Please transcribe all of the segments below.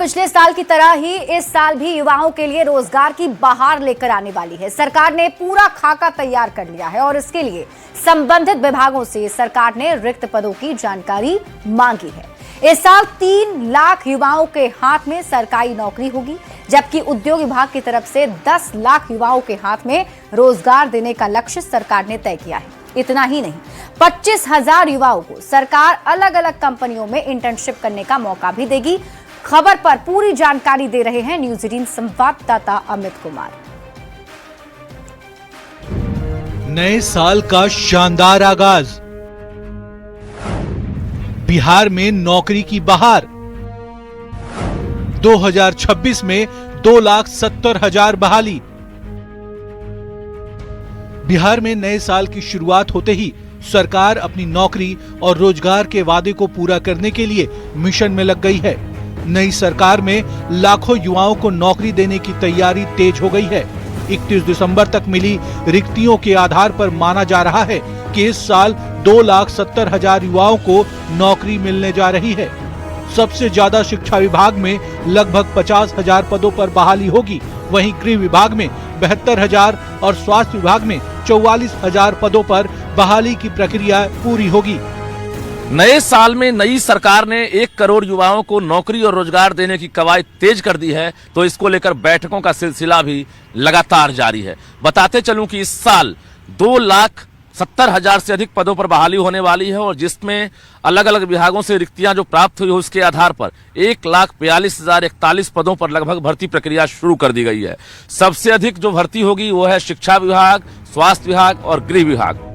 पिछले साल की तरह ही इस साल भी युवाओं के लिए रोजगार की बहार लेकर आने वाली है। सरकार ने पूरा खाका तैयार कर लिया है और इसके लिए संबंधित विभागों से सरकार ने रिक्त पदों की जानकारी मांगी है। इस साल 3 लाख युवाओं के हाथ में सरकारी नौकरी होगी, जबकि उद्योग विभाग की तरफ से 10 लाख युवाओं के हाथ में रोजगार देने का लक्ष्य सरकार ने तय किया है। इतना ही नहीं, 25,000 युवाओं को सरकार अलग अलग कंपनियों में इंटर्नशिप करने का मौका भी देगी। खबर पर पूरी जानकारी दे रहे हैं न्यूज 18 संवाददाता अमित कुमार। नए साल का शानदार आगाज, बिहार में नौकरी की बहार। 2026 में 2,70,000 बहाली। बिहार में नए साल की शुरुआत होते ही सरकार अपनी नौकरी और रोजगार के वादे को पूरा करने के लिए मिशन में लग गई है। नई सरकार में लाखों युवाओं को नौकरी देने की तैयारी तेज हो गई है। 31 दिसंबर तक मिली रिक्तियों के आधार पर माना जा रहा है कि इस साल 2,70,000 युवाओं को नौकरी मिलने जा रही है। सबसे ज्यादा शिक्षा विभाग में लगभग 50,000 पदों पर बहाली होगी। वहीं गृह विभाग में 72,000 और स्वास्थ्य विभाग में 44,000 पदों पर बहाली की प्रक्रिया पूरी होगी। नए साल में नई सरकार ने 1 करोड़ युवाओं को नौकरी और रोजगार देने की कवायद तेज कर दी है, तो इसको लेकर बैठकों का सिलसिला भी लगातार जारी है। बताते चलूं कि इस साल 2,70,000 से अधिक पदों पर बहाली होने वाली है और जिसमें अलग अलग विभागों से रिक्तियां जो प्राप्त हुई उसके आधार पर 1,42,041 पदों पर लगभग भर्ती प्रक्रिया शुरू कर दी गई है। सबसे अधिक जो भर्ती होगी वो है शिक्षा विभाग, स्वास्थ्य विभाग और गृह विभाग।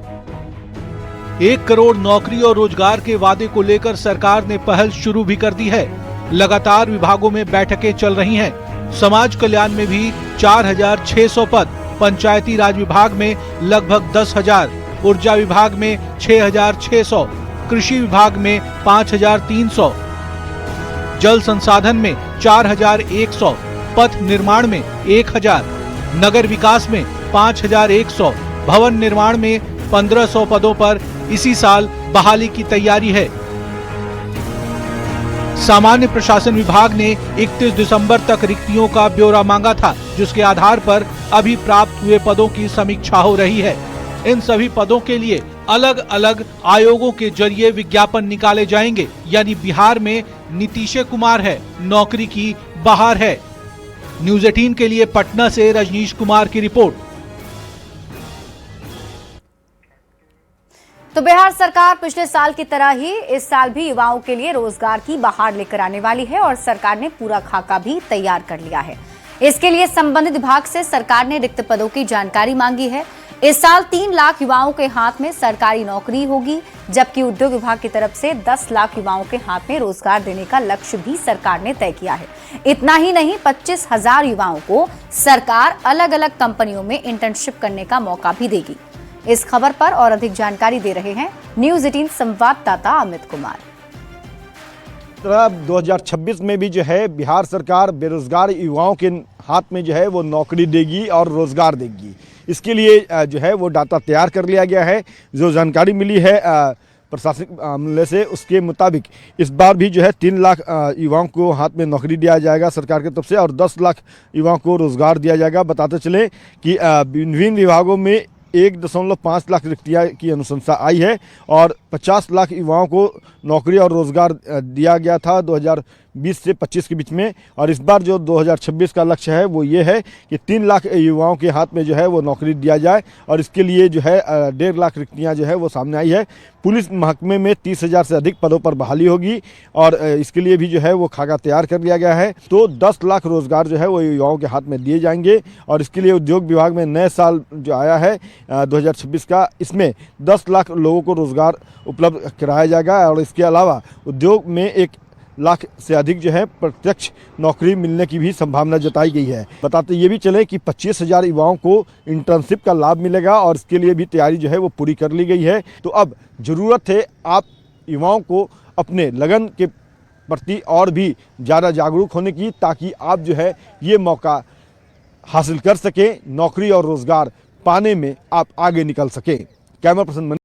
1 करोड़ नौकरी और रोजगार के वादे को लेकर सरकार ने पहल शुरू भी कर दी है। लगातार विभागों में बैठकें चल रही हैं। समाज कल्याण में भी 4,600 पद, पंचायती राज विभाग में लगभग 10,000, ऊर्जा विभाग में 6,600, कृषि विभाग में 5,300, जल संसाधन में 4,100, पथ निर्माण में 1,000, नगर विकास में 5,100, भवन निर्माण में 1,500 पदों पर इसी साल बहाली की तैयारी है। सामान्य प्रशासन विभाग ने 31 दिसंबर तक रिक्तियों का ब्यौरा मांगा था, जिसके आधार पर अभी प्राप्त हुए पदों की समीक्षा हो रही है। इन सभी पदों के लिए अलग अलग आयोगों के जरिए विज्ञापन निकाले जाएंगे। यानी बिहार में नीतीश कुमार है, नौकरी की बहार है। न्यूज 18 के लिए पटना से रजनीश कुमार की रिपोर्ट। तो बिहार सरकार पिछले साल की तरह ही इस साल भी युवाओं के लिए रोजगार की बहार लेकर आने वाली है और सरकार ने पूरा खाका भी तैयार कर लिया है। इसके लिए संबंधित विभाग से सरकार ने रिक्त पदों की जानकारी मांगी है। इस साल 3 लाख युवाओं के हाथ में सरकारी नौकरी होगी, जबकि उद्योग विभाग की तरफ से 10 लाख युवाओं के हाथ में रोजगार देने का लक्ष्य भी सरकार ने तय किया है। इतना ही नहीं, 25,000 युवाओं को सरकार अलग अलग कंपनियों में इंटर्नशिप करने का मौका भी देगी। इस खबर पर और अधिक जानकारी दे रहे हैं न्यूज 18 संवाददाता अमित कुमार। 2026 में भी जो है बिहार सरकार बेरोजगार युवाओं के हाथ में जो है वो नौकरी देगी और रोजगार देगी। इसके लिए जो है वो डाटा तैयार कर लिया गया है। जो जानकारी मिली है प्रशासनिक मामले से, उसके मुताबिक इस बार भी जो है 3 लाख युवाओं को हाथ में नौकरी दिया जाएगा सरकार की तरफ से और 10 लाख युवाओं को रोजगार दिया जाएगा। बताते चले कि विभिन्न विभागों में 1.5 लाख रिक्तियाँ की अनुशंसा आई है और 50 लाख युवाओं को नौकरी और रोजगार दिया गया था 2020 से 25 के बीच में। और इस बार जो 2026 का लक्ष्य है वो ये है कि 3 लाख युवाओं के हाथ में जो है वो नौकरी दिया जाए और इसके लिए जो है 1.5 लाख रिक्तियाँ जो है वो सामने आई है। पुलिस महकमे में 30,000 से अधिक पदों पर बहाली होगी और इसके लिए भी जो है वो खाका तैयार कर लिया गया है। तो 10 लाख रोजगार जो है वो युवाओं के हाथ में दिए जाएंगे और इसके लिए उद्योग विभाग में नए साल जो आया है 2026 का, इसमें 10 लाख लोगों को रोजगार उपलब्ध कराया जाएगा और इसके अलावा उद्योग में 1 लाख से अधिक जो है प्रत्यक्ष नौकरी मिलने की भी संभावना जताई गई है। बताते ये भी चले कि 25,000 युवाओं को इंटर्नशिप का लाभ मिलेगा और इसके लिए भी तैयारी जो है वो पूरी कर ली गई है। तो अब ज़रूरत है आप युवाओं को अपने लगन के प्रति और भी ज़्यादा जागरूक होने की, ताकि आप जो है ये मौका हासिल कर सकें, नौकरी और रोज़गार पाने में आप आगे निकल सकें। Camera person